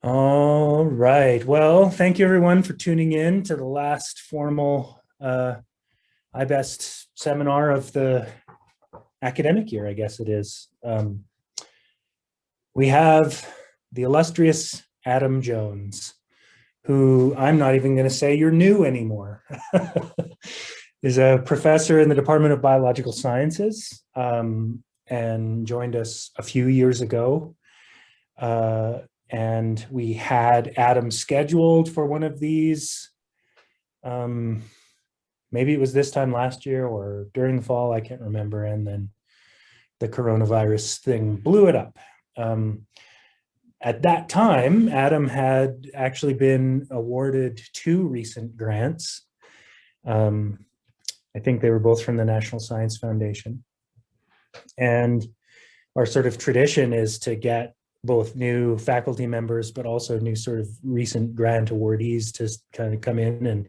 All right. Well, thank you everyone for tuning in to the last formal IBEST seminar of the academic year, I guess it is. We have the illustrious Adam Jones, who I'm not even going to say you're new anymore, is a professor in the Department of Biological Sciences and joined us a few years ago. And we had Adam scheduled for one of these. Maybe it was this time last year or during the fall, I can't remember. And then the coronavirus thing blew it up. At that time, Adam had actually been awarded 2 recent grants. I think they were both from the National Science Foundation. And our sort of tradition is to get both new faculty members, but also new sort of recent grant awardees to kind of come in and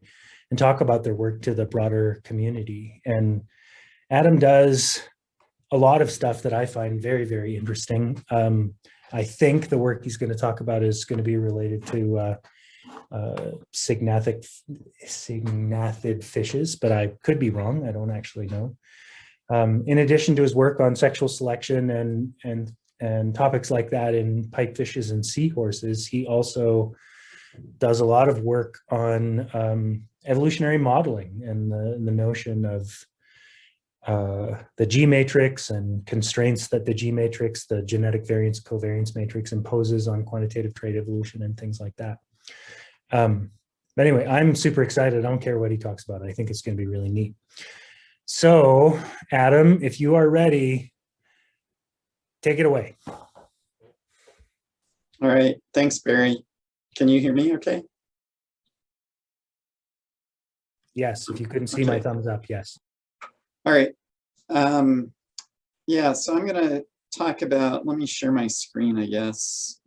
talk about their work to the broader community. And Adam does a lot of stuff that I find very, very interesting. I think the work he's going to talk about is going to be related to signathid fishes, but I could be wrong. I don't actually know. In addition to his work on sexual selection and topics like that in pipefishes and seahorses, he also does a lot of work on evolutionary modeling and the notion of the G matrix and constraints that the G matrix, the genetic variance covariance matrix, imposes on quantitative trait evolution and things like that. But anyway, I'm super excited. I don't care what he talks about. I think it's going to be really neat. So, Adam, if you are ready, take it away. All right. Thanks, Barry. Can you hear me okay? Yes. If you couldn't see my thumbs up, yes. All right. Yeah, so I'm going to talk about, let me share my screen, I guess.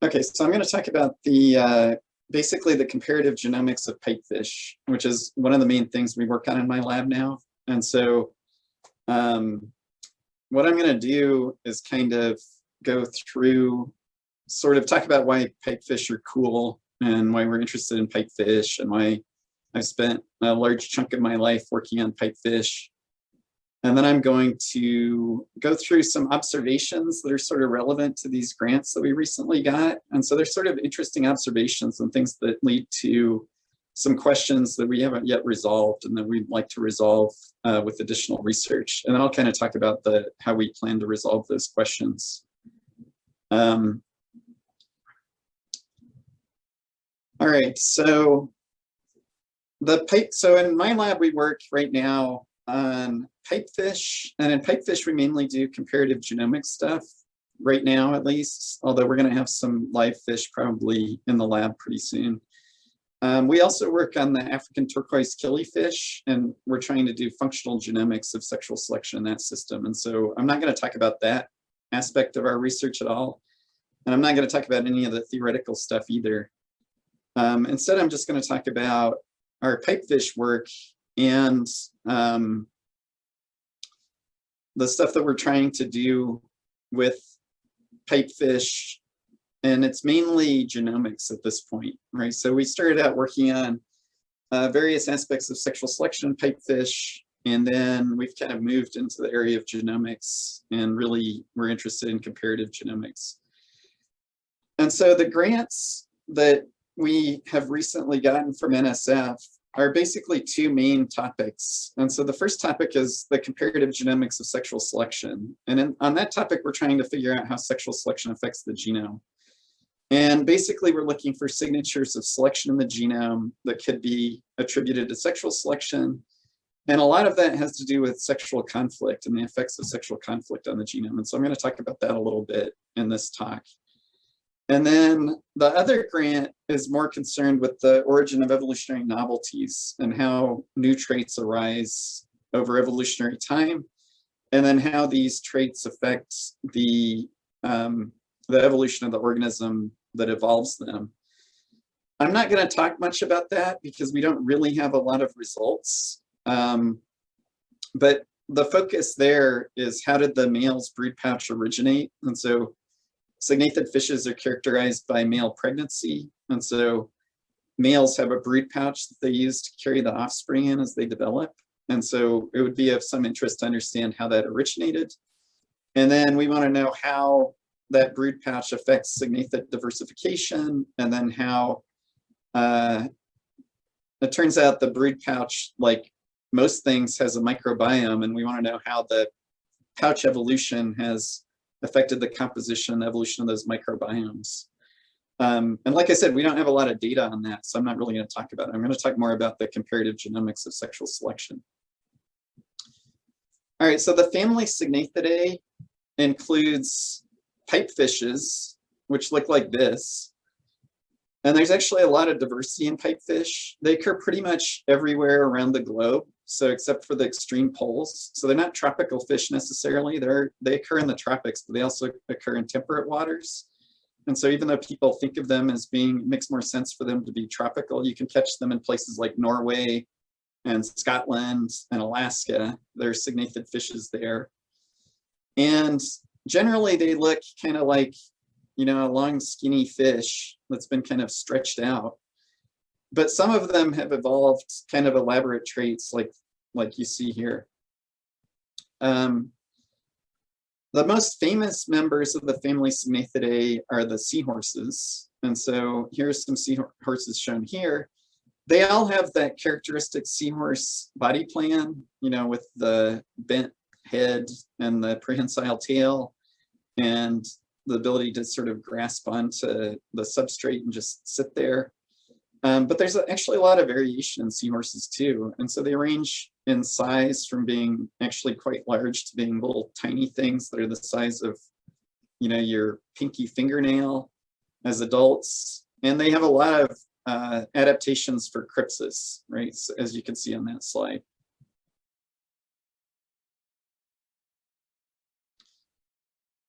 Okay, so I'm going to talk about the basically the comparative genomics of pipefish, which is one of the main things we work on in my lab now. And so what I'm going to do is kind of go through, sort of talk about why pipefish are cool and why we're interested in pipefish and why I've spent a large chunk of my life working on pipefish. And then I'm going to go through some observations that are sort of relevant to these grants that we recently got. And so there's sort of interesting observations and things that lead to some questions that we haven't yet resolved and that we'd like to resolve with additional research. And then I'll kind of talk about how we plan to resolve those questions. All right, so so in my lab, we work right now on pipefish, and in pipefish we mainly do comparative genomics stuff right now, at least, although we're going to have some live fish probably in the lab pretty soon. We also work on the African turquoise killifish, and we're trying to do functional genomics of sexual selection in that system. And so I'm not going to talk about that aspect of our research at all, and I'm not going to talk about any of the theoretical stuff either. Instead, I'm just going to talk about our pipefish work and the stuff that we're trying to do with pipefish, and it's mainly genomics at this point, right? So we started out working on various aspects of sexual selection in pipefish, and then we've kind of moved into the area of genomics, and really we're interested in comparative genomics. And so the grants that we have recently gotten from NSF are basically 2 main topics. And so the first topic is the comparative genomics of sexual selection. And on that topic, we're trying to figure out how sexual selection affects the genome. And basically, we're looking for signatures of selection in the genome that could be attributed to sexual selection. And a lot of that has to do with sexual conflict and the effects of sexual conflict on the genome. And so I'm going to talk about that a little bit in this talk. And then the other grant is more concerned with the origin of evolutionary novelties and how new traits arise over evolutionary time, and then how these traits affect the evolution of the organism that evolves them. I'm not going to talk much about that because we don't really have a lot of results. But the focus there is, how did the male's brood pouch originate? And so signathid fishes are characterized by male pregnancy. And so males have a brood pouch that they use to carry the offspring in as they develop. And so it would be of some interest to understand how that originated. And then we want to know how that brood pouch affects signathid diversification, and then how it turns out the brood pouch, like most things, has a microbiome, and we want to know how the pouch evolution has affected the composition and evolution of those microbiomes. And like I said, we don't have a lot of data on that, so I'm not really going to talk about it. I'm going to talk more about the comparative genomics of sexual selection. All right, so the family Signaethidae includes pipefishes, which look like this. And there's actually a lot of diversity in pipefish. They occur pretty much everywhere around the globe, so except for the extreme poles. So they're not tropical fish necessarily. They occur in the tropics, but they also occur in temperate waters. And so even though people think of them as being, it makes more sense for them to be tropical, you can catch them in places like Norway and Scotland and Alaska. There are signathid fishes there. And generally they look kind of like, you know, a long skinny fish that's been kind of stretched out. But some of them have evolved kind of elaborate traits like you see here. The most famous members of the family Signaethidae are the seahorses. And so here's some seahorses shown here. They all have that characteristic seahorse body plan, you know, with the bent head and the prehensile tail and the ability to sort of grasp onto the substrate and just sit there. But there's actually a lot of variation in seahorses too. And so they range in size from being actually quite large to being little tiny things that are the size of, you know, your pinky fingernail as adults. And they have a lot of adaptations for crypsis, right? So, as you can see on that slide.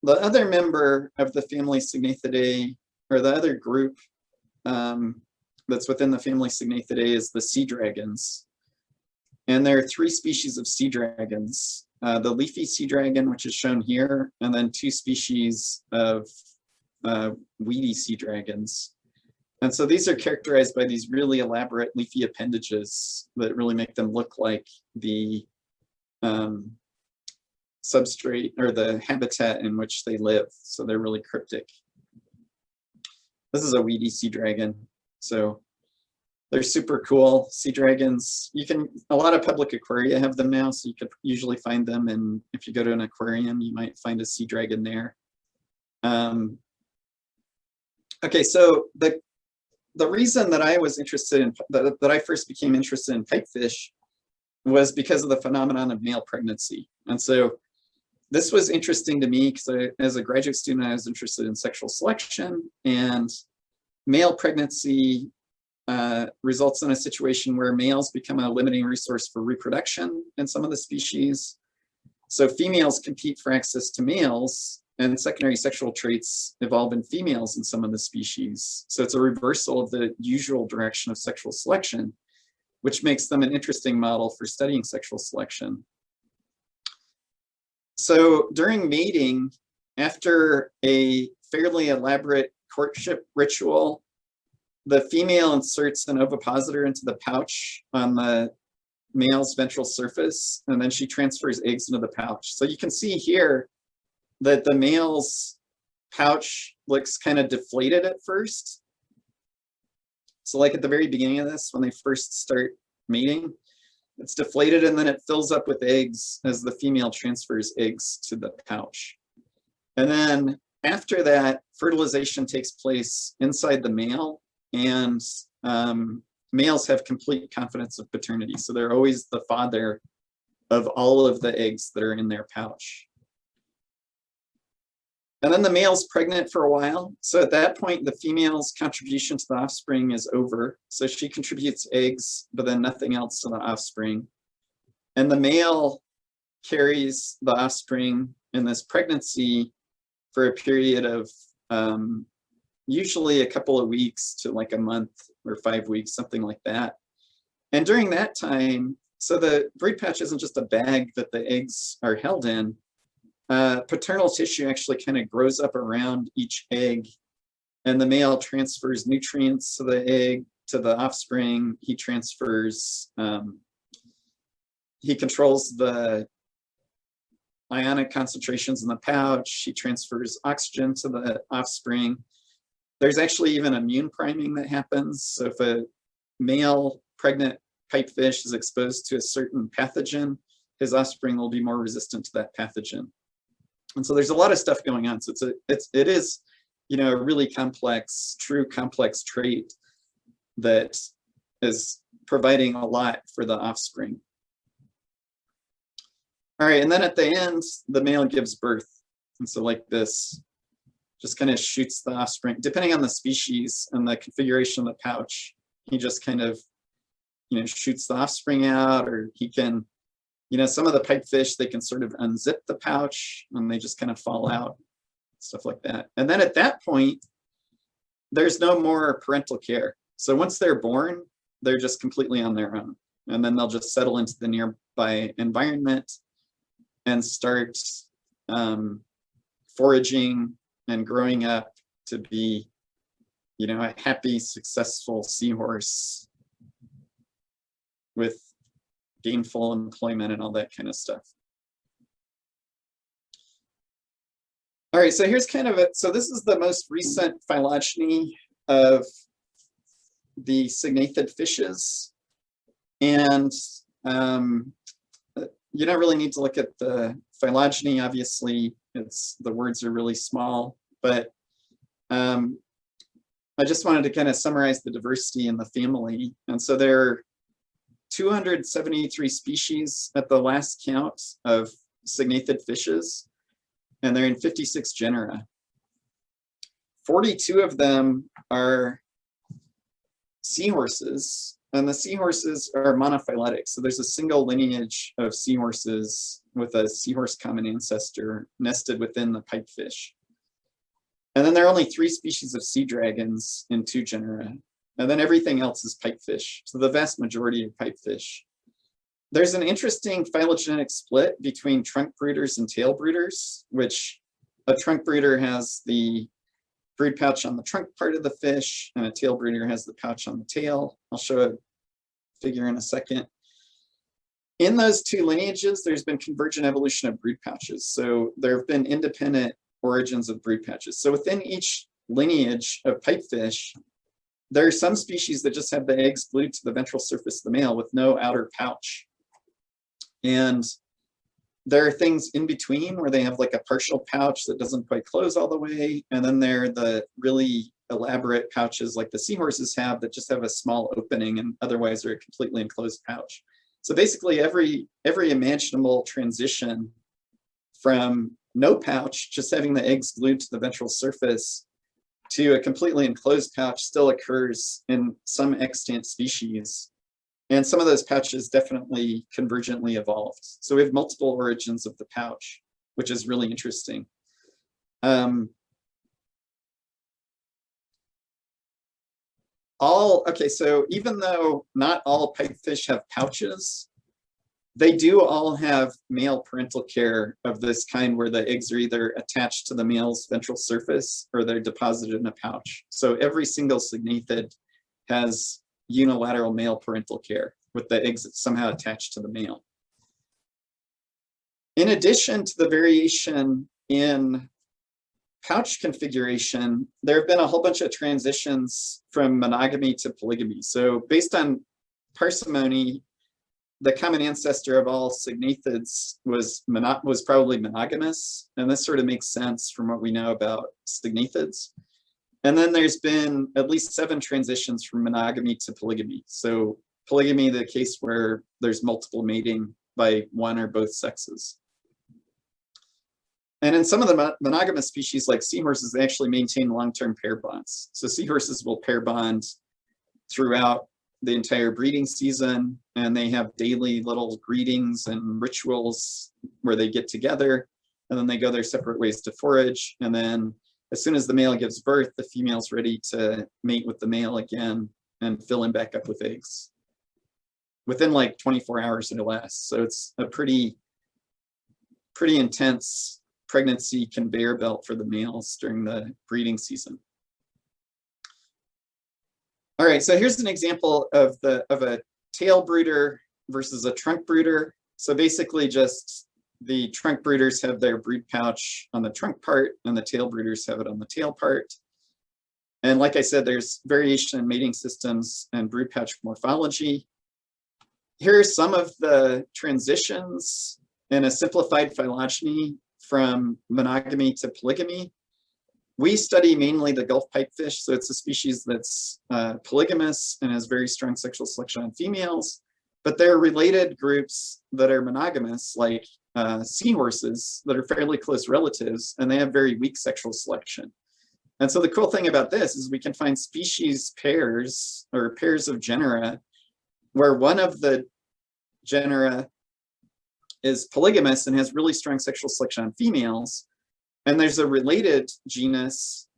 The other member of the family Signaethidae, or the other group that's within the family Signaethidae, is the sea dragons. And there are 3 species of sea dragons, the leafy sea dragon, which is shown here, and then 2 species of weedy sea dragons. And so these are characterized by these really elaborate leafy appendages that really make them look like the substrate or the habitat in which they live. So they're really cryptic. This is a weedy sea dragon. So they're super cool. Sea dragons, a lot of public aquaria have them now, so you could usually find them. And if you go to an aquarium, you might find a sea dragon there. Okay, so the reason that I was interested in, that I first became interested in pipefish was because of the phenomenon of male pregnancy. And so this was interesting to me because as a graduate student, I was interested in sexual selection, and male pregnancy results in a situation where males become a limiting resource for reproduction in some of the species. So females compete for access to males, and secondary sexual traits evolve in females in some of the species. So it's a reversal of the usual direction of sexual selection, which makes them an interesting model for studying sexual selection. So during mating, after a fairly elaborate courtship ritual, the female inserts an ovipositor into the pouch on the male's ventral surface, and then she transfers eggs into the pouch. So you can see here that the male's pouch looks kind of deflated at first. So like at the very beginning of this, when they first start mating, it's deflated, and then it fills up with eggs as the female transfers eggs to the pouch. And then after that, fertilization takes place inside the male, and males have complete confidence of paternity. So they're always the father of all of the eggs that are in their pouch. And then the male's pregnant for a while. So at that point, the female's contribution to the offspring is over. So she contributes eggs, but then nothing else to the offspring. And the male carries the offspring in this pregnancy for a period of usually a couple of weeks to like a month or 5 weeks, something like that. And during that time, so the brood pouch isn't just a bag that the eggs are held in. Paternal tissue actually kind of grows up around each egg, and the male transfers nutrients to the egg, to the offspring. He transfers, he controls the ionic concentrations in the pouch. He transfers oxygen to the offspring. There's actually even immune priming that happens. So if a male pregnant pipefish is exposed to a certain pathogen, his offspring will be more resistant to that pathogen. And so there's a lot of stuff going on. So it is, you know, a really complex, true complex trait that is providing a lot for the offspring. All right, and then at the end, the male gives birth. And so like this, just kind of shoots the offspring, depending on the species and the configuration of the pouch. He just kind of, you know, shoots the offspring out, or he can, you know, some of the pipefish, they can sort of unzip the pouch and they just kind of fall out, stuff like that. And then at that point, there's no more parental care. So once they're born, they're just completely on their own. And then they'll just settle into the nearby environment and start foraging and growing up to be, you know, a happy, successful seahorse with gainful employment and all that kind of stuff. All right, so here's kind of it. So this is the most recent phylogeny of the signathid fishes. And you don't really need to look at the phylogeny, obviously, the words are really small, but I just wanted to kind of summarize the diversity in the family. And so there are 273 species at the last count of signathid fishes, and they're in 56 genera. 42 of them are seahorses, and the seahorses are monophyletic. So there's a single lineage of seahorses with a seahorse common ancestor nested within the pipefish. And then there are only 3 species of sea dragons in 2 genera. And then everything else is pipefish. So the vast majority of pipefish. There's an interesting phylogenetic split between trunk brooders and tail brooders, which a trunk brooder has the brood pouch on the trunk part of the fish, and a tail brooder has the pouch on the tail. I'll show a figure in a second. In those 2 lineages, there's been convergent evolution of brood pouches. So there have been independent origins of brood pouches. So within each lineage of pipefish, there are some species that just have the eggs glued to the ventral surface of the male with no outer pouch. And there are things in between where they have like a partial pouch that doesn't quite close all the way. And then there are the really elaborate pouches like the seahorses have that just have a small opening and otherwise are a completely enclosed pouch. So basically every imaginable transition from no pouch, just having the eggs glued to the ventral surface, to a completely enclosed pouch still occurs in some extant species. And some of those pouches definitely convergently evolved. So we have multiple origins of the pouch, which is really interesting. Okay, so even though not all pipefish have pouches, they do all have male parental care of this kind where the eggs are either attached to the male's ventral surface or they're deposited in a pouch. So every single signathid has unilateral male parental care with the eggs somehow attached to the male. In addition to the variation in pouch configuration, there have been a whole bunch of transitions from monogamy to polygamy. So based on parsimony, the common ancestor of all signathids was probably monogamous, and this sort of makes sense from what we know about signathids. And then there's been at least 7 transitions from monogamy to polygamy. So polygamy, the case where there's multiple mating by one or both sexes. And in some of the monogamous species like seahorses, they actually maintain long-term pair bonds. So seahorses will pair bond throughout the entire breeding season, and they have daily little greetings and rituals where they get together, and then they go their separate ways to forage. And then as soon as the male gives birth, the female's ready to mate with the male again and fill him back up with eggs within like 24 hours or less. So it's a pretty intense pregnancy conveyor belt for the males during the breeding season. All right, so here's an example of a tail brooder versus a trunk brooder. So basically just the trunk brooders have their brood pouch on the trunk part and the tail brooders have it on the tail part. And like I said, there's variation in mating systems and brood pouch morphology. Here are some of the transitions in a simplified phylogeny from monogamy to polygamy. We study mainly the Gulf pipefish, so it's a species that's polygamous and has very strong sexual selection on females, but there are related groups that are monogamous, like seahorses, that are fairly close relatives, and they have very weak sexual selection. And so the cool thing about this is we can find species pairs or pairs of genera where one of the genera is polygamous and has really strong sexual selection on females, and there's a related genus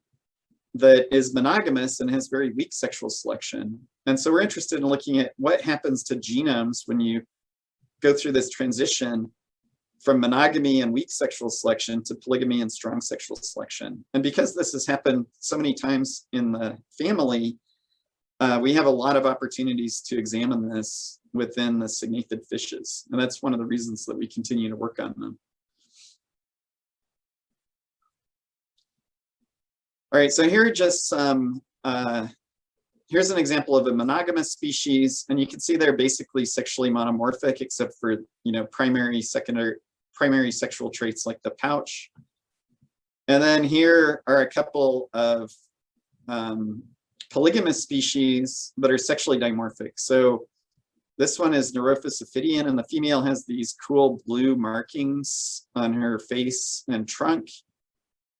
that is monogamous and has very weak sexual selection. And so we're interested in looking at what happens to genomes when you go through this transition from monogamy and weak sexual selection to polygamy and strong sexual selection. And because this has happened so many times in the family, we have a lot of opportunities to examine this within the signathid fishes. And that's one of the reasons that we continue to work on them. All right, so here are just some, here's an example of a monogamous species, and you can see they're basically sexually monomorphic except for, primary sexual traits like the pouch. And then here are a couple of polygamous species that are sexually dimorphic. So this one is Neurophis ophidian, and the female has these cool blue markings on her face and trunk.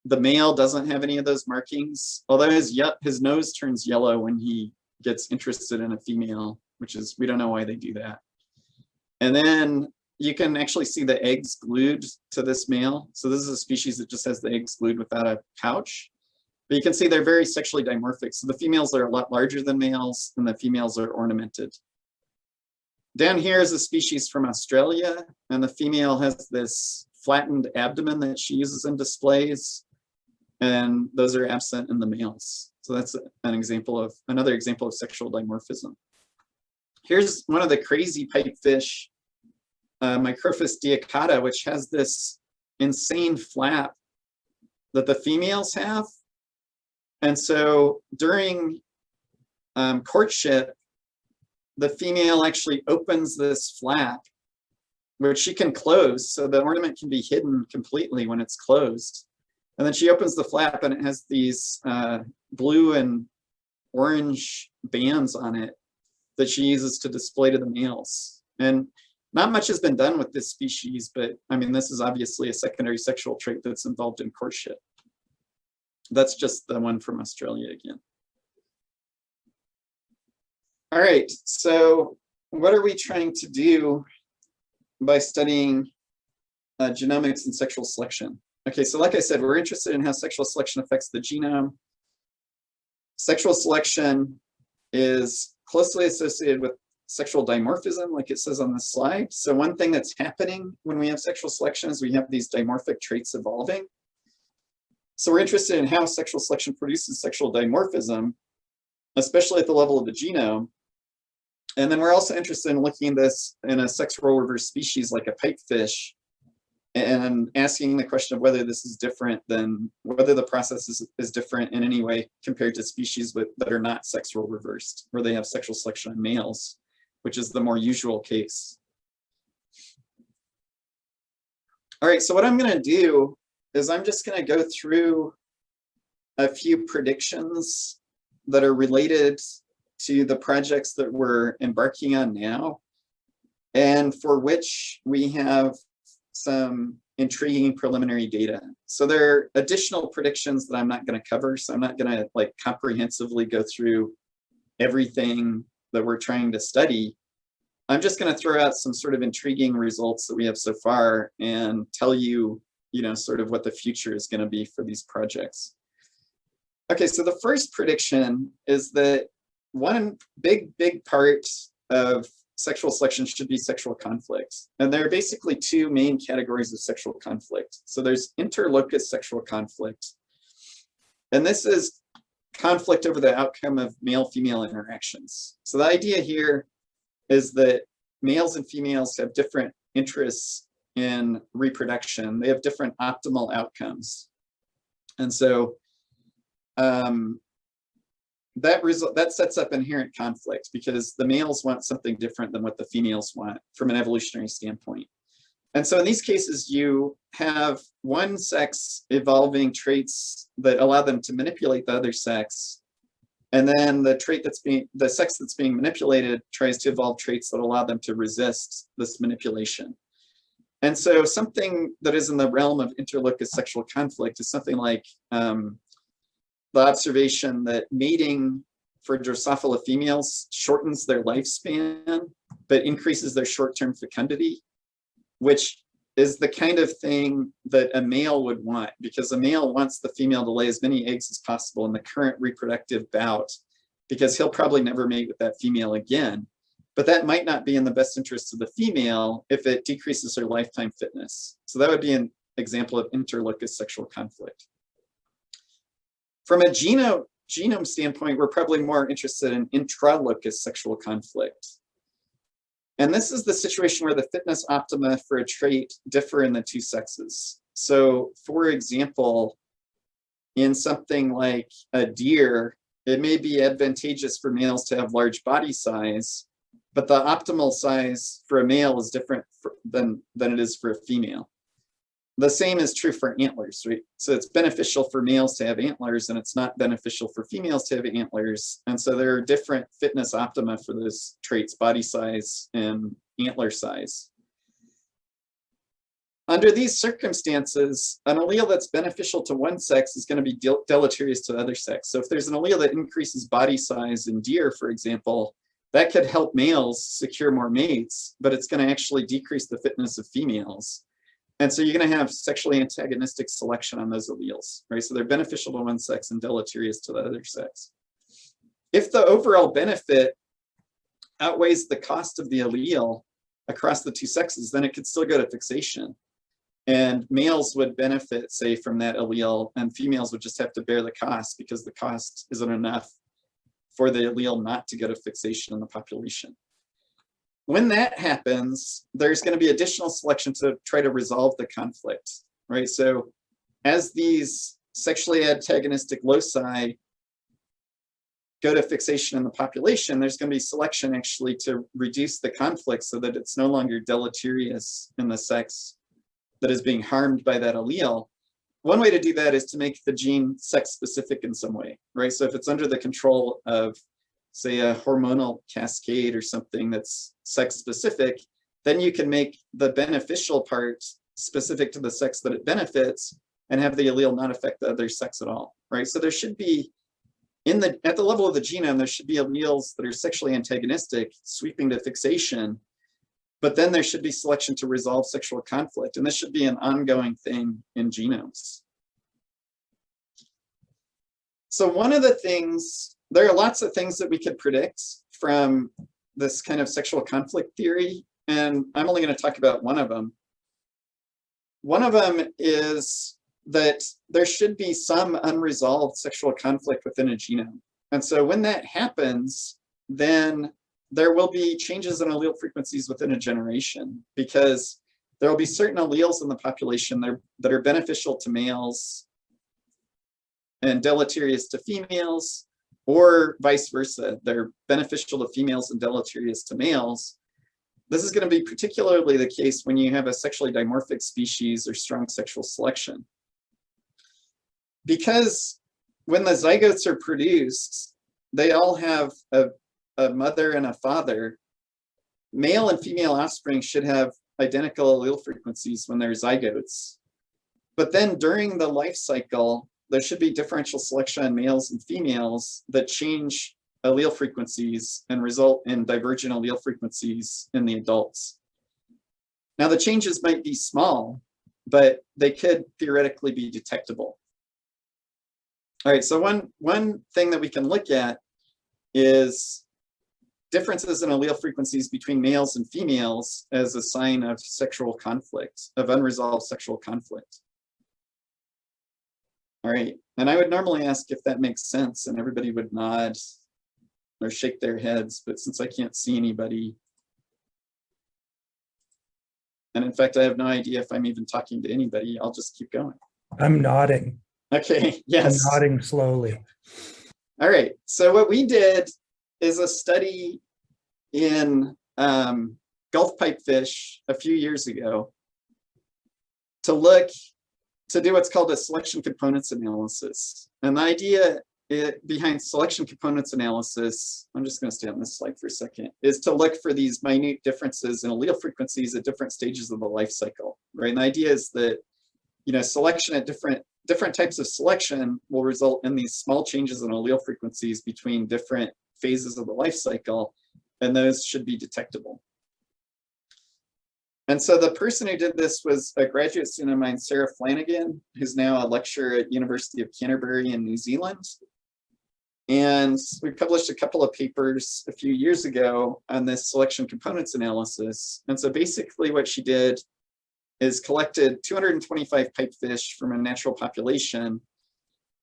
The male doesn't have any of those markings, although his nose turns yellow when he gets interested in a female, which is, we don't know why they do that. And then you can actually see the eggs glued to this male. So this is a species that just has the eggs glued without a pouch. But you can see they're very sexually dimorphic. So the females are a lot larger than males, and the females are ornamented. Down here is a species from Australia, and the female has this flattened abdomen that she uses in displays, and those are absent in the males. So that's another example of sexual dimorphism. Here's one of the crazy pipefish, Microphis delicata, which has this insane flap that the females have. And so during courtship, the female actually opens this flap, which she can close, so the ornament can be hidden completely when it's closed. And then she opens the flap and it has these blue and orange bands on it that she uses to display to the males. And not much has been done with this species, but I mean, this is obviously a secondary sexual trait that's involved in courtship. That's just the one from Australia again. All right, so what are we trying to do by studying genomics and sexual selection? Okay, so like I said, we're interested in how sexual selection affects the genome. Sexual selection is closely associated with sexual dimorphism, like it says on this slide. So one thing that's happening when we have sexual selection is we have these dimorphic traits evolving. So we're interested in how sexual selection produces sexual dimorphism, especially at the level of the genome. And then we're also interested in looking at this in a sex role reverse species like a pipefish, and asking the question of whether this is different than, whether the process is different in any way compared to species that are not sex role reversed, where they have sexual selection on males, which is the more usual case. All right, so what I'm going to do is I'm just going to go through a few predictions that are related to the projects that we're embarking on now, and for which we have some intriguing preliminary data. So there are additional predictions that I'm not going to cover, so I'm not going to like comprehensively go through everything that we're trying to study. I'm just going to throw out some sort of intriguing results that we have so far and tell you, sort of what the future is going to be for these projects. Okay, so the first prediction is that one big part of sexual selection should be sexual conflict. And there are basically two main categories of sexual conflict. So there's interlocus sexual conflict. And this is conflict over the outcome of male-female interactions. So the idea here is that males and females have different interests in reproduction. They have different optimal outcomes. And so that sets up inherent conflict because the males want something different than what the females want from an evolutionary standpoint. And so in these cases, you have one sex evolving traits that allow them to manipulate the other sex. And then the sex that's being manipulated tries to evolve traits that allow them to resist this manipulation. And so something that is in the realm of interlocus sexual conflict is something like the observation that mating for Drosophila females shortens their lifespan, but increases their short-term fecundity, which is the kind of thing that a male would want, because a male wants the female to lay as many eggs as possible in the current reproductive bout, because he'll probably never mate with that female again. But that might not be in the best interest of the female if it decreases her lifetime fitness. So that would be an example of interlocus sexual conflict. From a genome standpoint, we're probably more interested in intralocus sexual conflict. And this is the situation where the fitness optima for a trait differ in the two sexes. So for example, in something like a deer, it may be advantageous for males to have large body size, but the optimal size for a male is different than it is for a female. The same is true for antlers, right? So it's beneficial for males to have antlers and it's not beneficial for females to have antlers. And so there are different fitness optima for those traits, body size and antler size. Under these circumstances, an allele that's beneficial to one sex is going to be deleterious to the other sex. So if there's an allele that increases body size in deer, for example, that could help males secure more mates, but it's going to actually decrease the fitness of females. And so you're going to have sexually antagonistic selection on those alleles, right? So they're beneficial to one sex and deleterious to the other sex. If the overall benefit outweighs the cost of the allele across the two sexes, then it could still go to fixation. And males would benefit, say, from that allele, and females would just have to bear the cost because the cost isn't enough for the allele not to go to fixation in the population. When that happens, there's going to be additional selection to try to resolve the conflict, right? So as these sexually antagonistic loci go to fixation in the population, there's going to be selection actually to reduce the conflict so that it's no longer deleterious in the sex that is being harmed by that allele. One way to do that is to make the gene sex specific in some way, right? So if it's under the control of, say, a hormonal cascade or something that's sex specific, then you can make the beneficial part specific to the sex that it benefits and have the allele not affect the other sex at all, right? So there should be, at the level of the genome, there should be alleles that are sexually antagonistic sweeping to fixation, but then there should be selection to resolve sexual conflict. And this should be an ongoing thing in genomes. So one of the things, there are lots of things that we could predict from this kind of sexual conflict theory, and I'm only going to talk about one of them. One of them is that there should be some unresolved sexual conflict within a genome. And so when that happens, then there will be changes in allele frequencies within a generation, because there will be certain alleles in the population that are beneficial to males and deleterious to females, or vice versa. They're beneficial to females and deleterious to males. This is going to be particularly the case when you have a sexually dimorphic species or strong sexual selection. Because when the zygotes are produced, they all have a mother and a father. Male and female offspring should have identical allele frequencies when they're zygotes. But then during the life cycle, there should be differential selection on males and females that change allele frequencies and result in divergent allele frequencies in the adults. Now the changes might be small, but they could theoretically be detectable. All right, so one thing that we can look at is differences in allele frequencies between males and females as a sign of sexual conflict, of unresolved sexual conflict. All right, and I would normally ask if that makes sense, and everybody would nod or shake their heads, but since I can't see anybody, and in fact, I have no idea if I'm even talking to anybody, I'll just keep going. I'm nodding. Okay, yes. I'm nodding slowly. All right, so what we did is a study in Gulf pipefish a few years ago to do what's called a selection components analysis. And the idea behind selection components analysis, I'm just going to stay on this slide for a second, is to look for these minute differences in allele frequencies at different stages of the life cycle, right? And the idea is that, you know, selection at different types of selection will result in these small changes in allele frequencies between different phases of the life cycle, and those should be detectable. And so the person who did this was a graduate student of mine, Sarah Flanagan, who's now a lecturer at University of Canterbury in New Zealand. And we published a couple of papers a few years ago on this selection components analysis. And so basically what she did is collected 225 pipefish from a natural population.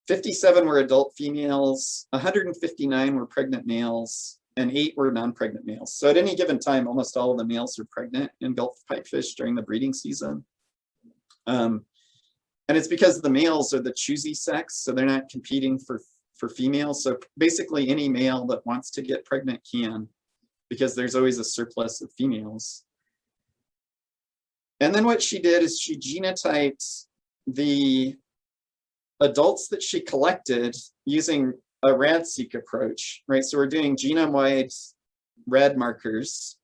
57 were adult females, 159 were pregnant males, and 8 were non-pregnant males. So at any given time, almost all of the males are pregnant in Gulf pipefish during the breeding season. And it's because the males are the choosy sex, so they're not competing for females. So basically any male that wants to get pregnant can, because there's always a surplus of females. And then what she did is she genotyped the adults that she collected using a RAD-seq approach, right? So we're doing genome-wide RAD markers.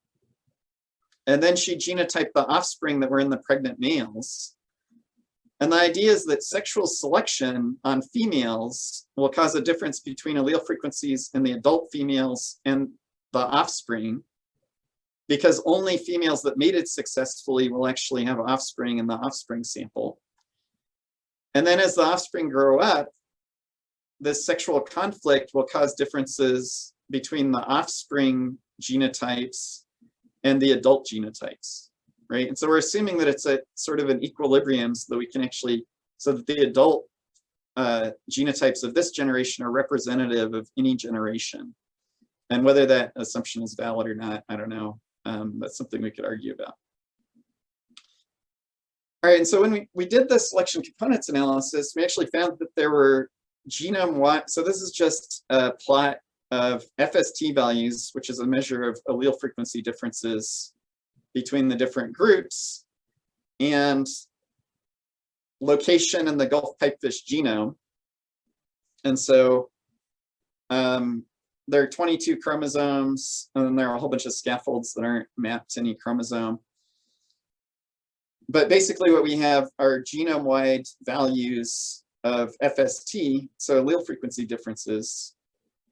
And then she genotyped the offspring that were in the pregnant males. And the idea is that sexual selection on females will cause a difference between allele frequencies in the adult females and the offspring, because only females that mated successfully will actually have offspring in the offspring sample. And then as the offspring grow up, this sexual conflict will cause differences between the offspring genotypes and the adult genotypes, right? And so we're assuming that it's a sort of an equilibrium so that we can actually, so that the adult genotypes of this generation are representative of any generation. And whether that assumption is valid or not, I don't know. That's something we could argue about. All right, and so when we did the selection components analysis, we actually found that there were genome-wide, so this is just a plot of FST values, which is a measure of allele frequency differences between the different groups, and location in the Gulf pipefish genome. And so there are 22 chromosomes, and then there are a whole bunch of scaffolds that aren't mapped to any chromosome. But basically what we have are genome-wide values of FST, so allele frequency differences.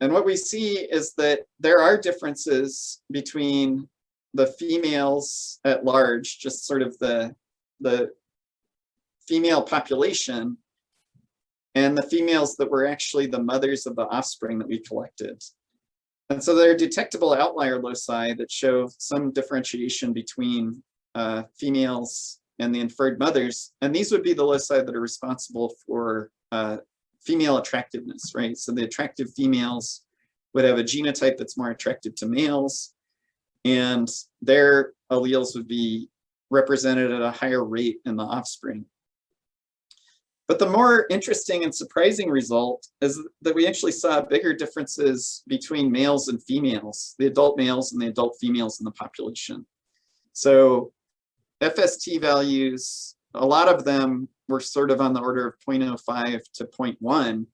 And what we see is that there are differences between the females at large, just sort of the female population, and the females that were actually the mothers of the offspring that we collected. And so there are detectable outlier loci that show some differentiation between females and the inferred mothers. And these would be the loci that are responsible for female attractiveness, right? So the attractive females would have a genotype that's more attractive to males, and their alleles would be represented at a higher rate in the offspring. But the more interesting and surprising result is that we actually saw bigger differences between males and females, the adult males and the adult females in the population. So FST values, a lot of them were sort of on the order of 0.05 to 0.1,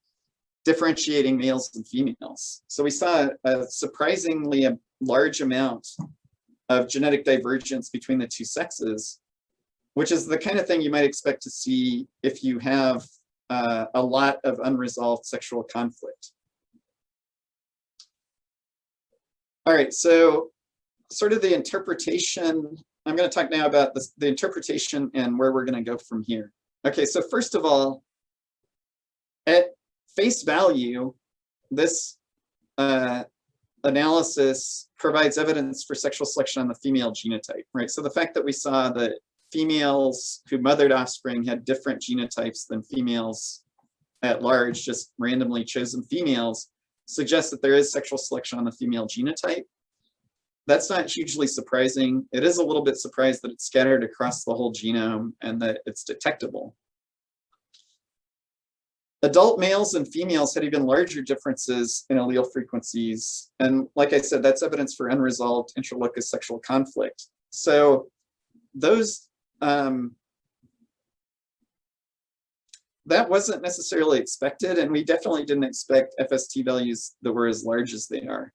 differentiating males and females. So we saw a surprisingly large amount of genetic divergence between the two sexes, which is the kind of thing you might expect to see if you have a lot of unresolved sexual conflict. All right, so sort of the interpretation, I'm going to talk now about the interpretation and where we're going to go from here. Okay, so first of all, at face value, this analysis provides evidence for sexual selection on the female genotype, right? So the fact that we saw that females who mothered offspring had different genotypes than females at large, just randomly chosen females, suggests that there is sexual selection on the female genotype. That's not hugely surprising. It is a little bit surprised that it's scattered across the whole genome and that it's detectable. Adult males and females had even larger differences in allele frequencies. And like I said, that's evidence for unresolved intralocus sexual conflict. So those, that wasn't necessarily expected, and we definitely didn't expect FST values that were as large as they are.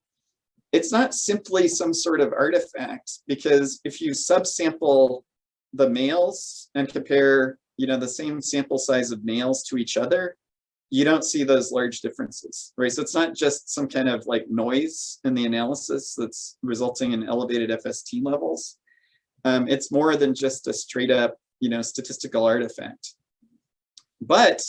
It's not simply some sort of artifact, because if you subsample the males and compare, the same sample size of males to each other, you don't see those large differences, right? So it's not just some kind of like noise in the analysis that's resulting in elevated FST levels. It's more than just a straight up, statistical artifact. But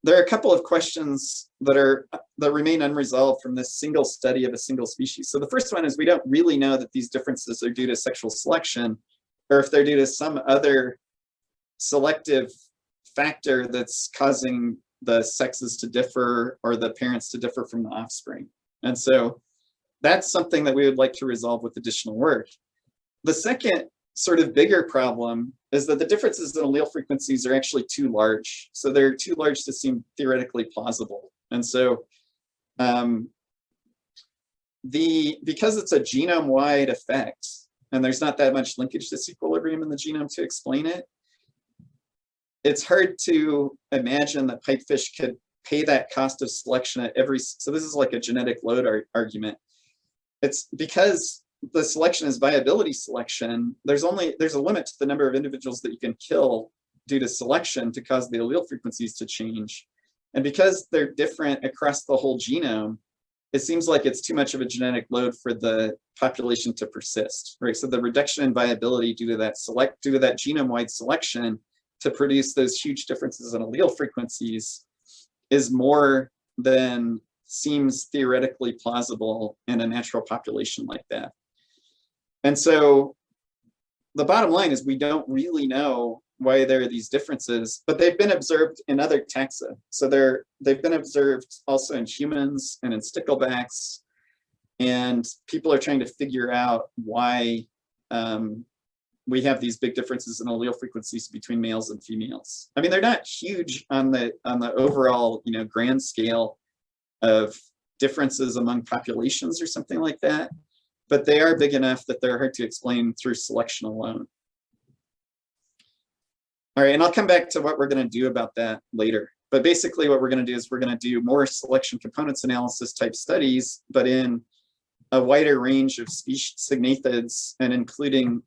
there are a couple of questions that remain unresolved from this single study of a single species. So the first one is, we don't really know that these differences are due to sexual selection, or if they're due to some other selective factor that's causing the sexes to differ or the parents to differ from the offspring. And so that's something that we would like to resolve with additional work. The second sort of bigger problem is that the differences in allele frequencies are actually too large. So they're too large to seem theoretically plausible. And so because it's a genome-wide effect, and there's not that much linkage disequilibrium in the genome to explain it, it's hard to imagine that pipefish could pay that cost of selection at every, so this is like a genetic load argument. It's because the selection is viability selection, there's a limit to the number of individuals that you can kill due to selection to cause the allele frequencies to change. And because they're different across the whole genome, it seems like it's too much of a genetic load for the population to persist, right? So the reduction in viability due to that genome-wide selection to produce those huge differences in allele frequencies is more than seems theoretically plausible in a natural population like that. And so the bottom line is, we don't really know why there are these differences, but they've been observed in other taxa. So they've been observed also in humans and in sticklebacks, and people are trying to figure out why we have these big differences in allele frequencies between males and females. I mean, they're not huge on the overall, grand scale of differences among populations or something like that, but they are big enough that they're hard to explain through selection alone. All right, and I'll come back to what we're going to do about that later. But basically what we're going to do is we're going to do more selection components analysis type studies, but in a wider range of species, signathids, and including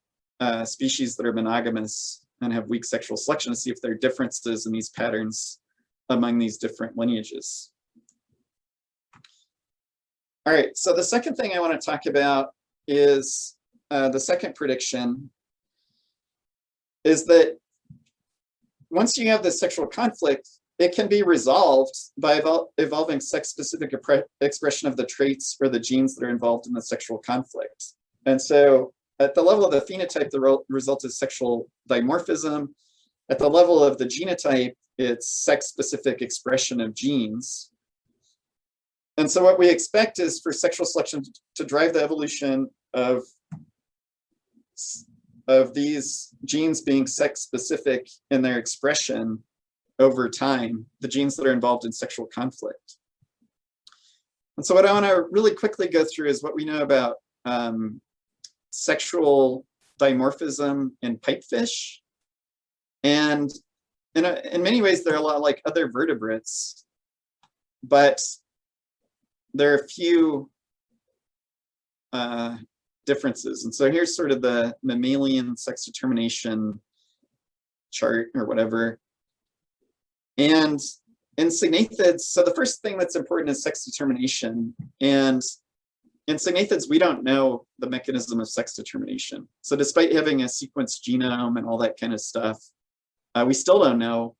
species that are monogamous and have weak sexual selection, to see if there are differences in these patterns among these different lineages. All right, so the second thing I want to talk about is the second prediction is that once you have this sexual conflict, it can be resolved by evolving sex-specific expression of the traits or the genes that are involved in the sexual conflict. And so at the level of the phenotype, the result is sexual dimorphism. At the level of the genotype, it's sex-specific expression of genes. And so what we expect is for sexual selection to drive the evolution of these genes being sex-specific in their expression over time, the genes that are involved in sexual conflict. And so what I want to really quickly go through is what we know about sexual dimorphism in pipefish. And in many ways, they're a lot like other vertebrates, but there are a few differences. And so here's sort of the mammalian sex determination chart or whatever. And in signathids, so the first thing that's important is sex determination. And in signathids, we don't know the mechanism of sex determination. So despite having a sequenced genome and all that kind of stuff, we still don't know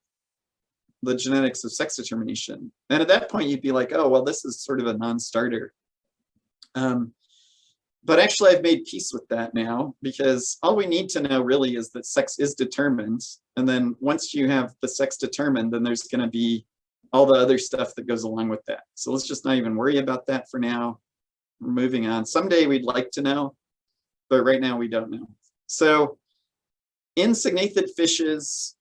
the genetics of sex determination. And at that point, you'd be like, oh, well, this is sort of a non-starter. But actually, I've made peace with that now, because all we need to know really is that sex is determined. And then once you have the sex determined, then there's going to be all the other stuff that goes along with that. So let's just not even worry about that for now. We're moving on. Someday we'd like to know, but right now we don't know. So in signathid fishes,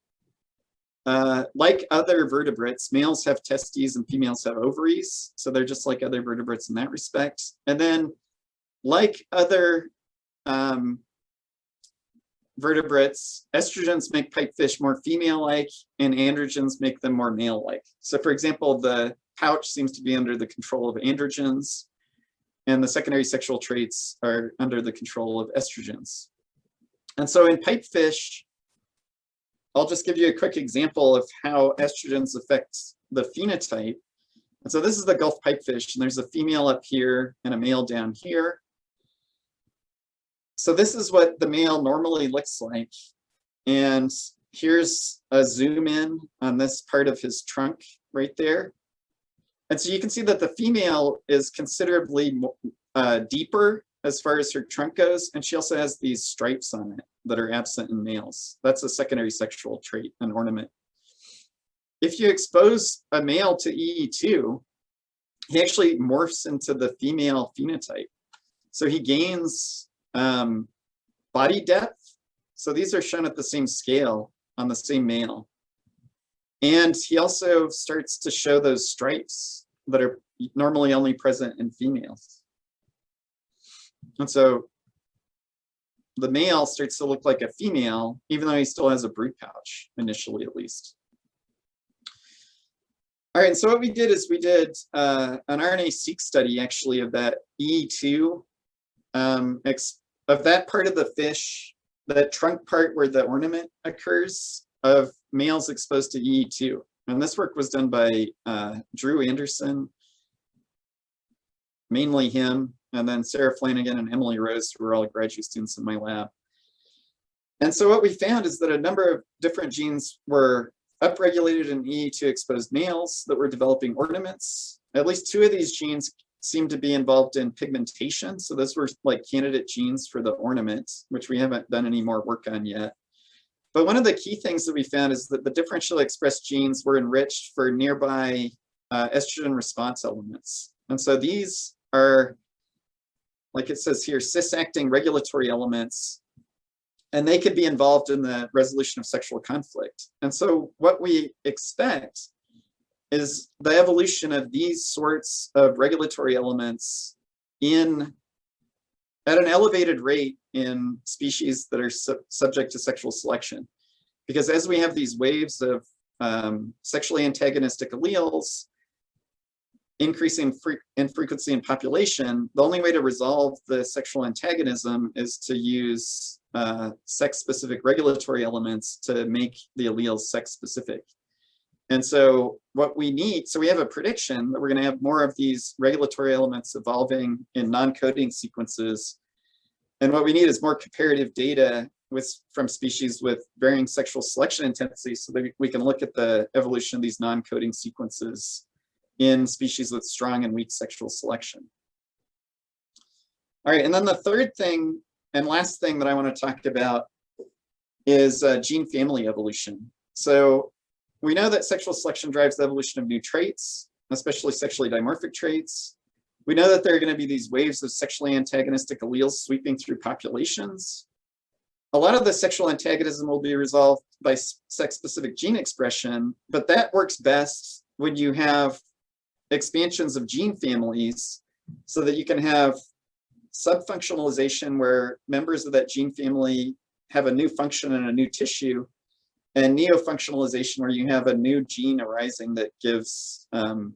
like other vertebrates, males have testes and females have ovaries. So they're just like other vertebrates in that respect. And then like other vertebrates, estrogens make pipefish more female-like and androgens make them more male-like. So for example, the pouch seems to be under the control of androgens, and the secondary sexual traits are under the control of estrogens. And so in pipefish, I'll just give you a quick example of how estrogens affect the phenotype. And so this is the Gulf pipefish, and there's a female up here and a male down here. So this is what the male normally looks like. And here's a zoom in on this part of his trunk right there. And so you can see that the female is considerably deeper as far as her trunk goes. And she also has these stripes on it that are absent in males. That's a secondary sexual trait, an ornament. If you expose a male to EE2, he actually morphs into the female phenotype. So he gains body depth. So these are shown at the same scale on the same male. And he also starts to show those stripes that are normally only present in females. And so the male starts to look like a female, even though he still has a brood pouch, initially at least. All right, so what we did is we did an RNA-seq study actually of that EE2, of that part of the fish, that trunk part where the ornament occurs, of males exposed to EE2. And this work was done by Drew Anderson, mainly him, and then Sarah Flanagan and Emily Rose, who were all graduate students in my lab. And so what we found is that a number of different genes were upregulated in EE2 exposed males that were developing ornaments. At least 2 of these genes seem to be involved in pigmentation. So those were like candidate genes for the ornament, which we haven't done any more work on yet. But one of the key things that we found is that the differentially expressed genes were enriched for nearby estrogen response elements. And so these are, like it says here, cis-acting regulatory elements, and they could be involved in the resolution of sexual conflict. And so what we expect is the evolution of these sorts of regulatory elements at an elevated rate in species that are subject to sexual selection. Because as we have these waves of sexually antagonistic alleles increasing in frequency and population, the only way to resolve the sexual antagonism is to use sex-specific regulatory elements to make the alleles sex-specific. And so what we need, so we have a prediction that we're going to have more of these regulatory elements evolving in non-coding sequences. And what we need is more comparative data from species with varying sexual selection intensity so that we can look at the evolution of these non-coding sequences in species with strong and weak sexual selection. All right, and then the third thing and last thing that I want to talk about is gene family evolution. So we know that sexual selection drives the evolution of new traits, especially sexually dimorphic traits. We know that there are going to be these waves of sexually antagonistic alleles sweeping through populations. A lot of the sexual antagonism will be resolved by sex-specific gene expression, but that works best when you have expansions of gene families so that you can have subfunctionalization where members of that gene family have a new function in a new tissue, and neofunctionalization where you have a new gene arising that gives, or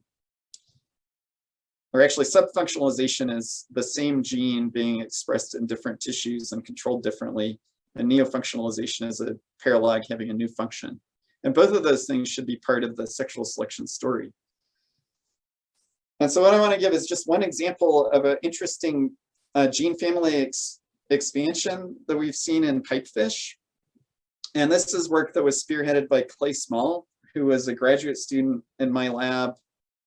actually subfunctionalization is the same gene being expressed in different tissues and controlled differently, and neofunctionalization is a paralog having a new function. And both of those things should be part of the sexual selection story. And so what I want to give is just one example of an interesting gene family expansion that we've seen in pipefish. And this is work that was spearheaded by Clay Small, who was a graduate student in my lab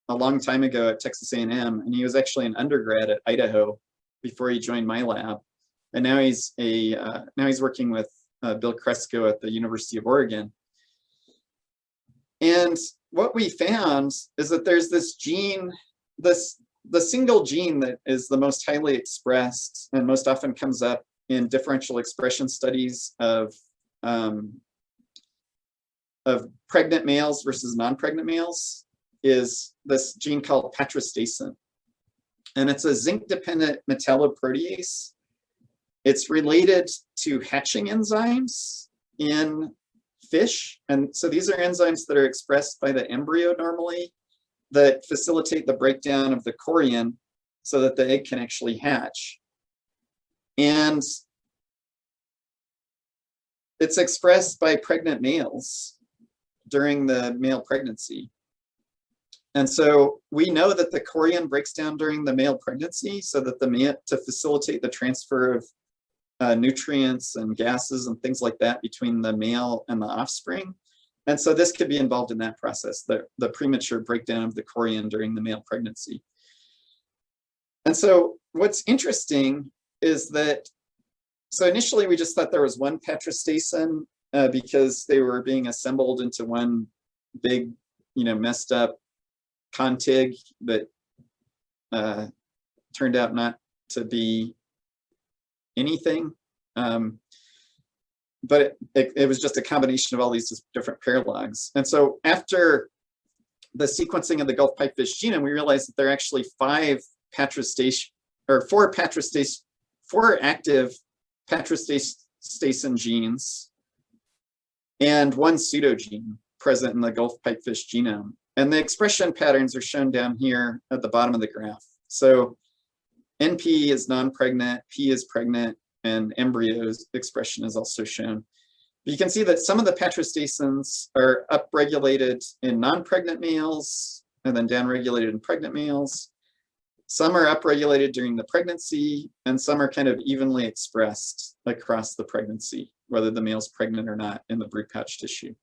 a long time ago at Texas A&M, and he was actually an undergrad at Idaho before he joined my lab. And now he's working with Bill Cresco at the University of Oregon. And what we found is that there's this gene, the single gene that is the most highly expressed and most often comes up in differential expression studies of pregnant males versus non-pregnant males, is this gene called patristacin. And it's a zinc-dependent metalloprotease. It's related to hatching enzymes in fish. And so these are enzymes that are expressed by the embryo normally that facilitate the breakdown of the chorion so that the egg can actually hatch. And it's expressed by pregnant males during the male pregnancy. And so we know that the chorion breaks down during the male pregnancy so that to facilitate the transfer of nutrients and gases and things like that between the male and the offspring. And so this could be involved in that process, the premature breakdown of the chorion during the male pregnancy. And so what's interesting is that, so initially we just thought there was one patristacin because they were being assembled into one big, messed up contig that turned out not to be anything. But it was just a combination of all these different paralogs. And so after the sequencing of the Gulf pipefish genome, we realized that there are actually four active patristacin genes and one pseudogene present in the Gulf pipefish genome. And the expression patterns are shown down here at the bottom of the graph. So NP is non-pregnant, P is pregnant, and embryos expression is also shown. But you can see that some of the patristacins are upregulated in non-pregnant males and then downregulated in pregnant males. Some are upregulated during the pregnancy, and some are kind of evenly expressed across the pregnancy, whether the male's pregnant or not in the brood pouch tissue.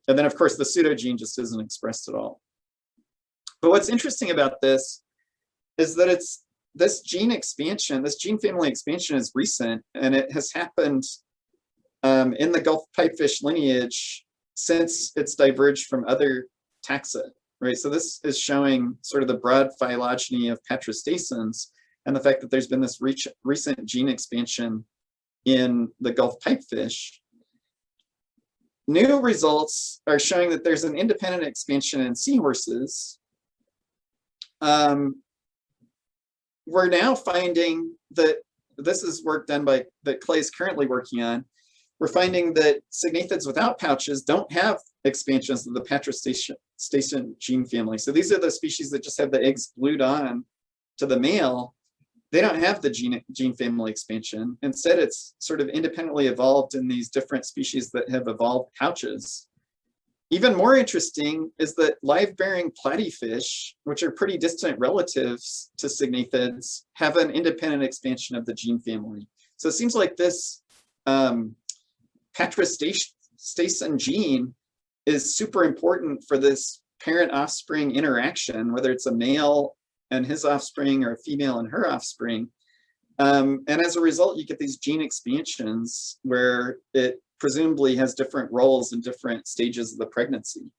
And then, of course, the pseudogene just isn't expressed at all. But what's interesting about this is that this gene family expansion is recent, and it has happened in the Gulf pipefish lineage since it's diverged from other taxa, right? So this is showing sort of the broad phylogeny of patristacins and the fact that there's been this recent gene expansion in the Gulf pipefish. New results are showing that there's an independent expansion in seahorses. We're now finding that this is work done that Clay's currently working on. We're finding that signathids without pouches don't have expansions of the patristacin gene family. So these are the species that just have the eggs glued on to the male. They don't have the gene family expansion. Instead, it's sort of independently evolved in these different species that have evolved pouches. Even more interesting is that live-bearing platyfish, which are pretty distant relatives to signathids, have an independent expansion of the gene family. So it seems like this patristacin gene is super important for this parent-offspring interaction, whether it's a male and his offspring or a female and her offspring. And as a result, you get these gene expansions where it presumably has different roles in different stages of the pregnancy.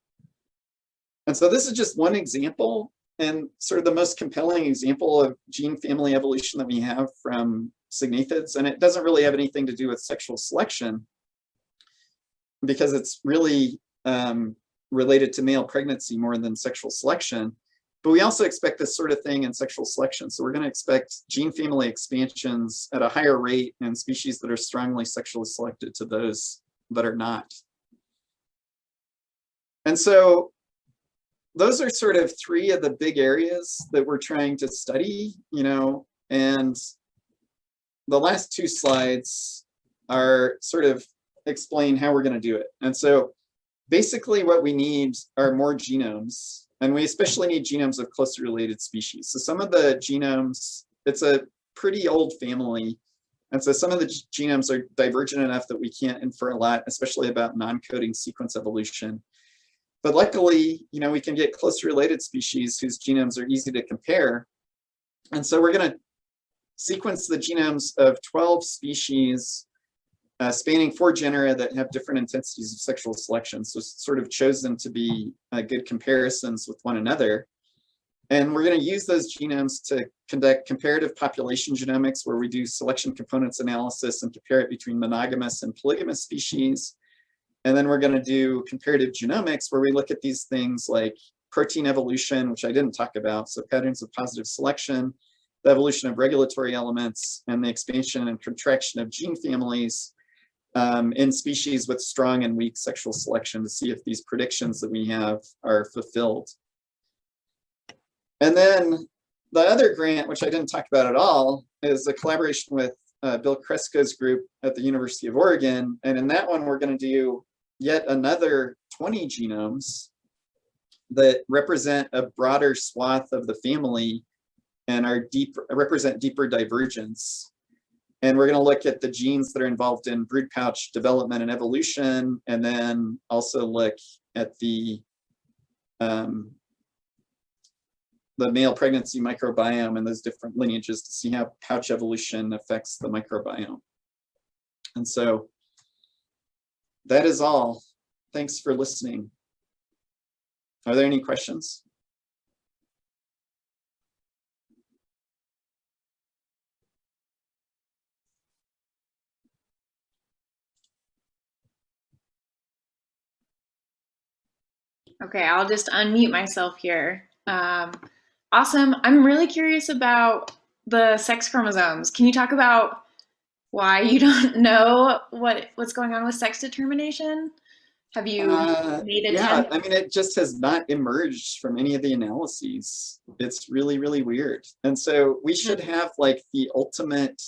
And so this is just one example and sort of the most compelling example of gene family evolution that we have from signathids. And it doesn't really have anything to do with sexual selection because it's really related to male pregnancy more than sexual selection. But we also expect this sort of thing in sexual selection. So we're going to expect gene family expansions at a higher rate in species that are strongly sexually selected to those that are not. And so those are sort of three of the big areas that we're trying to study, and the last two slides are sort of explain how we're going to do it. And so basically what we need are more genomes. And we especially need genomes of closely related species. So some of the genomes, it's a pretty old family. And so some of the genomes are divergent enough that we can't infer a lot, especially about non-coding sequence evolution. But luckily, we can get closely related species whose genomes are easy to compare. And so we're going to sequence the genomes of 12 species spanning 4 genera that have different intensities of sexual selection. So sort of chosen to be good comparisons with one another. And we're going to use those genomes to conduct comparative population genomics, where we do selection components analysis and compare it between monogamous and polygamous species. And then we're going to do comparative genomics, where we look at these things like protein evolution, which I didn't talk about, so patterns of positive selection, the evolution of regulatory elements, and the expansion and contraction of gene families in species with strong and weak sexual selection, to see if these predictions that we have are fulfilled. And then the other grant, which I didn't talk about at all, is a collaboration with Bill Kresko's group at the University of Oregon. And in that one, we're going to do yet another 20 genomes that represent a broader swath of the family and represent deeper divergence. And we're going to look at the genes that are involved in brood pouch development and evolution, and then also look at the male pregnancy microbiome and those different lineages to see how pouch evolution affects the microbiome. And so that is all. Thanks for listening. Are there any questions? Okay, I'll just unmute myself here. Awesome. I'm really curious about the sex chromosomes. Can you talk about why you don't know what's going on with sex determination? Have you made a Yeah, I mean, it just has not emerged from any of the analyses. It's really, really weird. And so we should have like the ultimate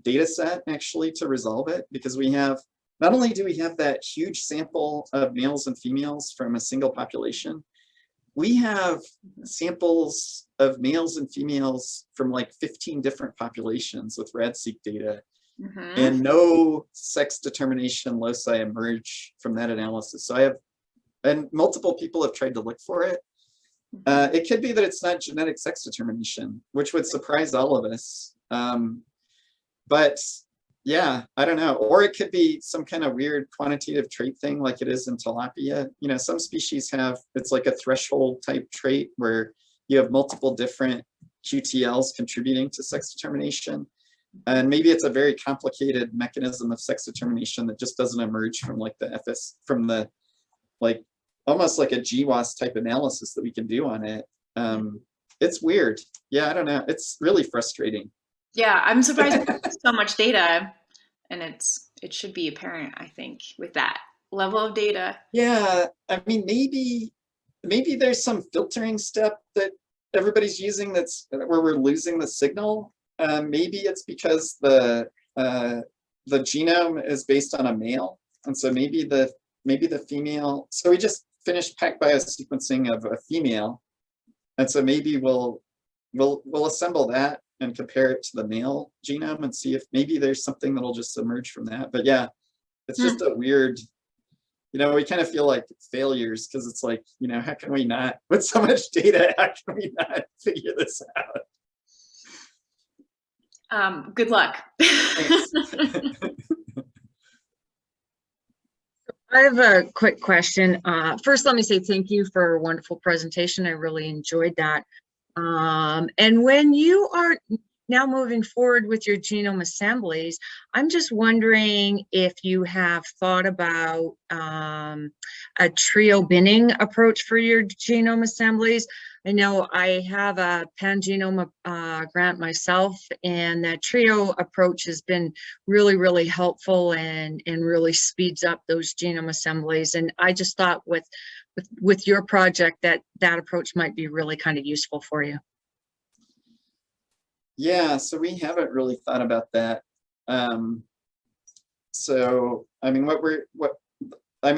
data set actually to resolve it, because we have, not only do we have that huge sample of males and females from a single population, we have samples of males and females from like 15 different populations with RADseq data. And no sex determination loci emerge from that analysis. So and multiple people have tried to look for it. It could be that it's not genetic sex determination, which would surprise all of us. But yeah, I don't know. Or it could be some kind of weird quantitative trait thing like it is in tilapia. Some species have, it's like a threshold type trait where you have multiple different QTLs contributing to sex determination. And maybe it's a very complicated mechanism of sex determination that just doesn't emerge from like like almost like a GWAS type analysis that we can do on it. It's weird. Yeah, I don't know. It's really frustrating. Yeah, I'm surprised there's so much data, and it should be apparent, I think, with that level of data. Yeah, I mean, maybe there's some filtering step that everybody's using that's where we're losing the signal. Maybe it's because the genome is based on a male, and so maybe the female. So we just finished PacBio sequencing of a female, and so maybe we'll assemble that and compare it to the male genome and see if maybe there's something that'll just emerge from that. But yeah, it's just a weird. We kind of feel like failures because it's like, how can we not, with so much data, how can we not figure this out? Good luck. I have a quick question. First, let me say thank you for a wonderful presentation. I really enjoyed that. And when you are now moving forward with your genome assemblies, I'm just wondering if you have thought about a trio binning approach for your genome assemblies. I know I have a pangenome grant myself, and that trio approach has been really, really helpful and really speeds up those genome assemblies. And I just thought with your project that approach might be really kind of useful for you. Yeah, so we haven't really thought about that. So I mean,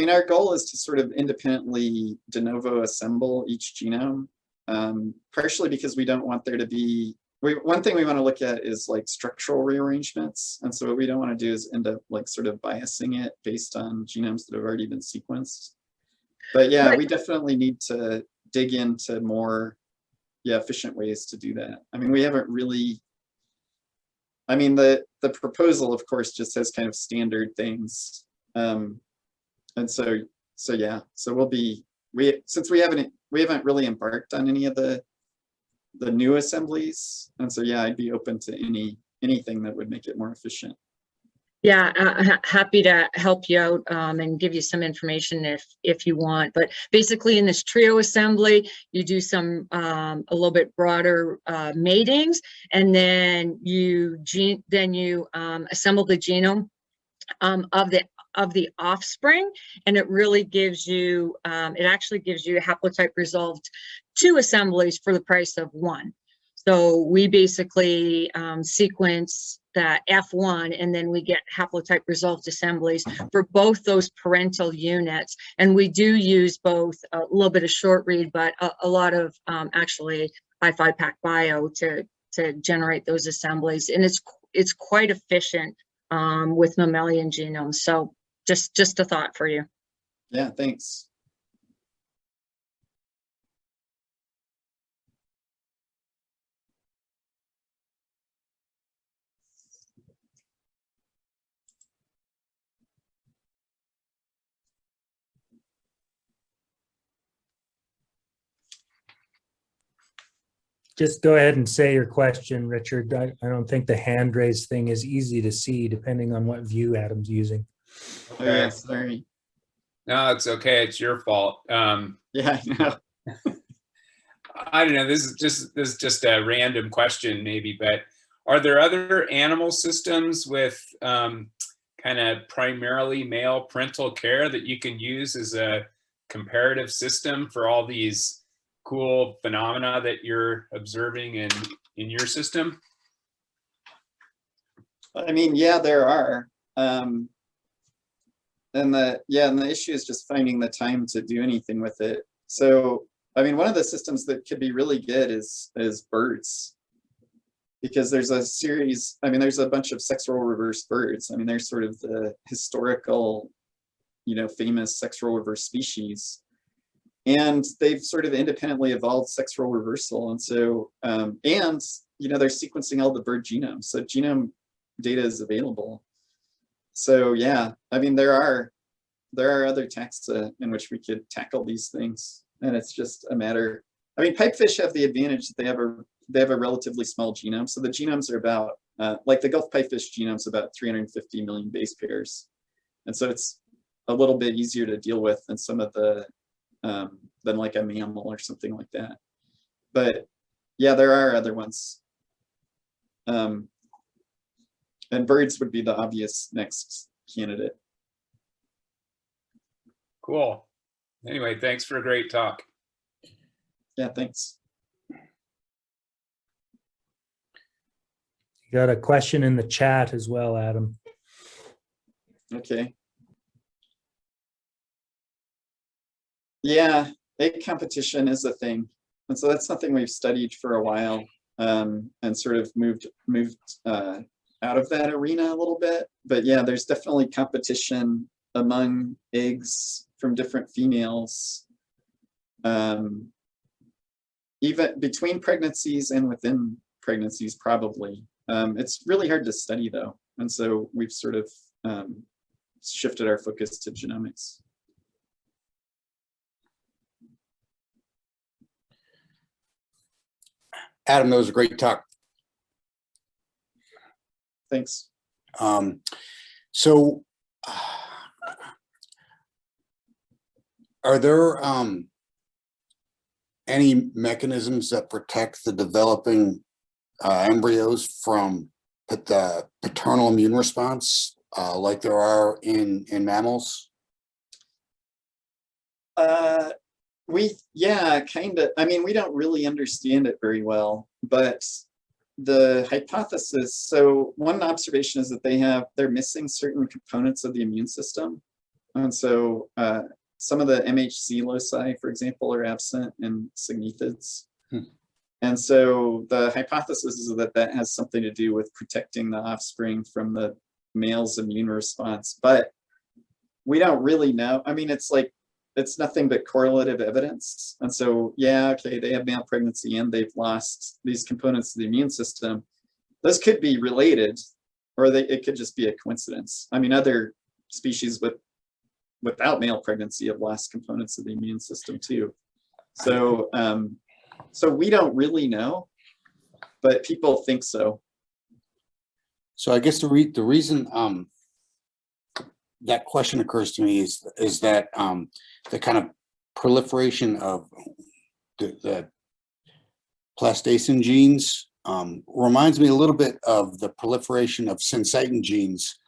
our goal is to sort of independently de novo assemble each genome. Partially because we don't want there to be, one thing we want to look at is like structural rearrangements. And so what we don't want to do is end up like sort of biasing it based on genomes that have already been sequenced. But yeah, Right. we definitely need to dig into more, efficient ways to do that. I mean, we haven't really, I mean, the proposal, of course, just has kind of standard things. And so yeah, so since we haven't really embarked on any of the new assemblies. And so, yeah, I'd be open to anything that would make it more efficient. Yeah, happy to help you out and give you some information if you want. But basically, in this trio assembly, you do some a little bit broader matings, and then you assemble the genome of the offspring, and it really gives you it actually gives you haplotype resolved 2 assemblies for the price of 1. So we basically sequence the F1, and then we get haplotype resolved assemblies for both those parental units. And we do use both a little bit of short read, but a lot of actually i5PacBio to generate those assemblies. And it's quite efficient with mammalian genomes. So just a thought for you. Yeah, thanks. Just go ahead and say your question, Richard. I don't think the hand raise thing is easy to see depending on what view Adam's using. Oh yeah, sorry. No, it's okay. It's your fault. Yeah, I know. I don't know. This is just a random question, maybe, but are there other animal systems with kind of primarily male parental care that you can use as a comparative system for all these cool phenomena that you're observing in your system? I mean, yeah, there are. And the issue is just finding the time to do anything with it. So, I mean, one of the systems that could be really good is birds, because there's a series, I mean, there's a bunch of sexual reverse birds. I mean, they're sort of the historical, famous sexual reverse species. And they've sort of independently evolved sexual reversal. And so, they're sequencing all the bird genomes. So genome data is available. So yeah, I mean, there are other taxa in which we could tackle these things. And it's just a matter, I mean, pipefish have the advantage that they have a relatively small genome. So the genomes are about, like the Gulf pipefish genome's about 350 million base pairs. And so it's a little bit easier to deal with than some of the, than like a mammal or something like that. But yeah, there are other ones. And birds would be the obvious next candidate. Cool. Anyway, thanks for a great talk. Yeah, thanks. You got a question in the chat as well, Adam. Okay. Yeah, egg competition is a thing. And so that's something we've studied for a while, and sort of moved out of that arena a little bit. But yeah, there's definitely competition among eggs from different females, even between pregnancies and within pregnancies, probably. It's really hard to study though. And so we've sort of shifted our focus to genomics. Adam, that was a great talk. Thanks. So are there any mechanisms that protect the developing embryos from the paternal immune response like there are in mammals? Yeah, kind of. I mean, we don't really understand it very well, but the hypothesis, so one observation is that they're missing certain components of the immune system. And so some of the MHC loci, for example, are absent in signethids. And so the hypothesis is that that has something to do with protecting the offspring from the male's immune response, but we don't really know. I mean, it's like it's nothing but correlative evidence. And so, yeah, okay, they have male pregnancy and they've lost these components of the immune system. Those could be related, or it could just be a coincidence. I mean, other species without male pregnancy have lost components of the immune system too. So, so we don't really know, but people think so. So I guess the reason that question occurs to me is that the kind of proliferation of the plastacin genes reminds me a little bit of the proliferation of syncytin genes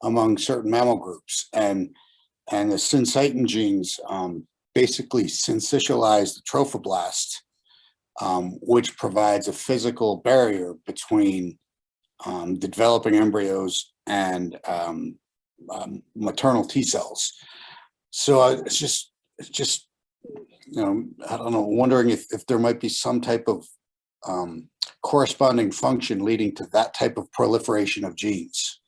among certain mammal groups, and the syncytin genes basically syncytialize the trophoblast, which provides a physical barrier between the developing embryos and maternal T cells. So it's just, you know, I don't know, wondering if there might be some type of corresponding function leading to that type of proliferation of genes.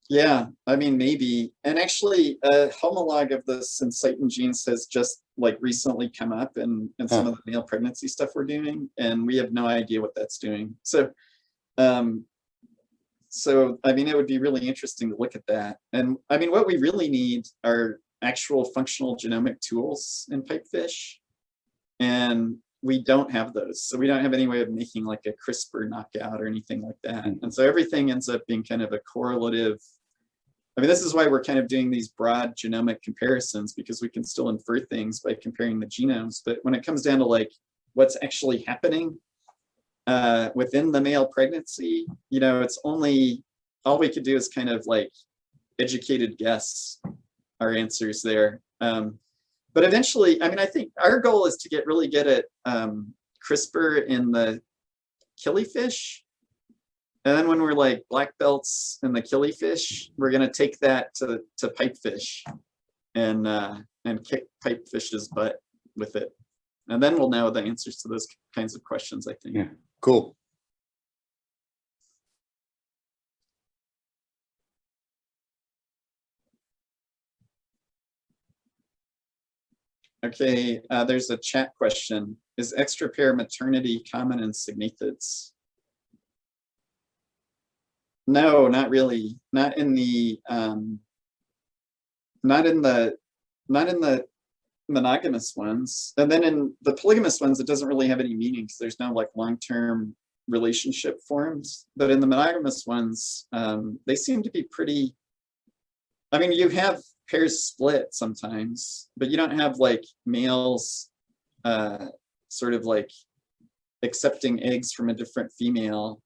Yeah, I mean, maybe. And actually, a homologue of the syncytin genes has just like recently come up in some of the male pregnancy stuff we're doing, and we have no idea what that's doing. So, I mean, it would be really interesting to look at that. And I mean, what we really need are actual functional genomic tools in pipefish, and we don't have those. So we don't have any way of making like a CRISPR knockout or anything like that. And so everything ends up being kind of a correlative. I mean, this is why we're kind of doing these broad genomic comparisons, because we can still infer things by comparing the genomes. But when it comes down to like what's actually happening within the male pregnancy, you know, it's only, all we could do is kind of like educated guess our answers there. But eventually, I mean, I think our goal is to really get at CRISPR in the killifish. And then when we're like black belts in the killifish, we're going to take that to pipefish and kick pipefish's butt with it. And then we'll know the answers to those kinds of questions, I think. Yeah, cool. Okay, there's a chat question. Is extra pair maternity common in signifids? No, not really. Not in the monogamous ones. And then in the polygamous ones, it doesn't really have any meaning because there's no like long-term relationship forms. But in the monogamous ones, they seem to be pretty, I mean, you have pairs split sometimes, but you don't have like males sort of like accepting eggs from a different female.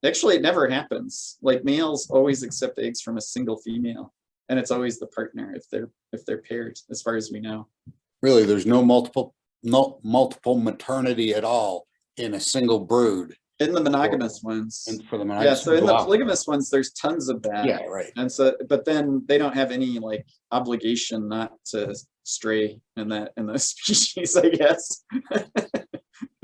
Actually, it never happens. Like males always accept eggs from a single female, and it's always the partner if they're paired, as far as we know. Really, there's no multiple maternity at all in a single brood. In the monogamous ones. And for the monogamous, yeah, so in the polygamous ones, there's tons of that. Yeah, right. And so, but then they don't have any like obligation not to stray in those species, I guess.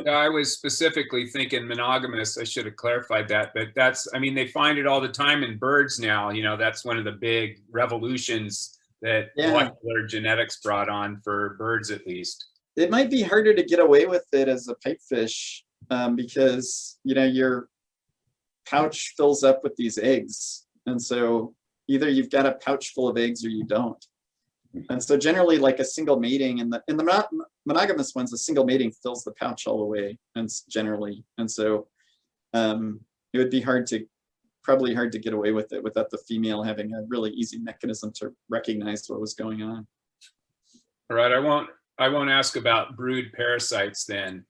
I was specifically thinking monogamous. I should have clarified that, but that's, I mean, they find it all the time in birds now. You know, that's one of the big revolutions that molecular genetics brought on for birds, at least. It might be harder to get away with it as a pipefish because, you know, your pouch fills up with these eggs. And so either you've got a pouch full of eggs or you don't. And so generally like a single mating in the monogamous ones, a single mating fills the pouch all the way, and generally. And so it would be probably hard to get away with it without the female having a really easy mechanism to recognize what was going on. All right, I won't ask about brood parasites then.